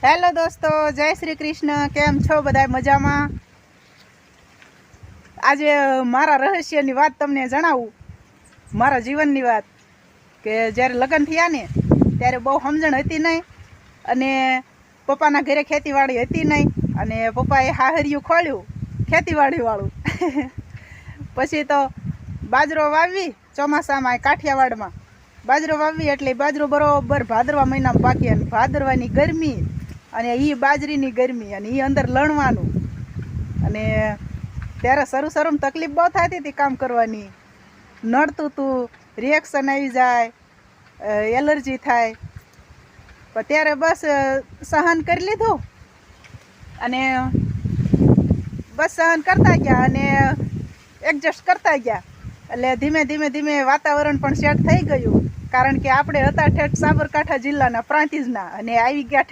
Hello દોસ્તો, જય શ્રી કૃષ્ણ. કેમ છો બધા? મજામાં? આજે મારા રહસ્યની વાત તમને જણાવું, મારા જીવનની વાત. કે જ્યારે લગ્ન થયા ને ત્યારે બહુ સમજણ હતી નહીં, અને પપ્પાના ઘરે ખેતીવાડી હતી નહીં, અને પપ્પાએ હાહરિયું ખોલ્યું ખેતીવાડીવાળું. પછી તો બાજરો વાવી ચોમાસામાં કાઠિયાવાડમાં. બાજરો વાવી એટલે બાજરો બરોબર ભાદરવા મહિનામાં પાકી, અને ભાદરવાની ગરમી અને એ બાજરીની ગરમી અને એ અંદર લણવાનું. અને ત્યારે શરૂમાં તકલીફ બહુ થતી હતી કામ કરવાની, નડતું હતું, રિએક્શન આવી જાય, એલર્જી થાય. પણ ત્યારે બસ સહન કરી લીધું, અને બસ સહન કરતા ગયા અને એડજસ્ટ કરતા ગયા. એટલે ધીમે ધીમે વાતાવરણ પણ સેટ થઈ ગયું, કારણ કે આપણે હતા ઠેઠ સાબરકાંઠા જિલ્લાના પ્રાંતિજના, અને આવી ગયા ઠેઠ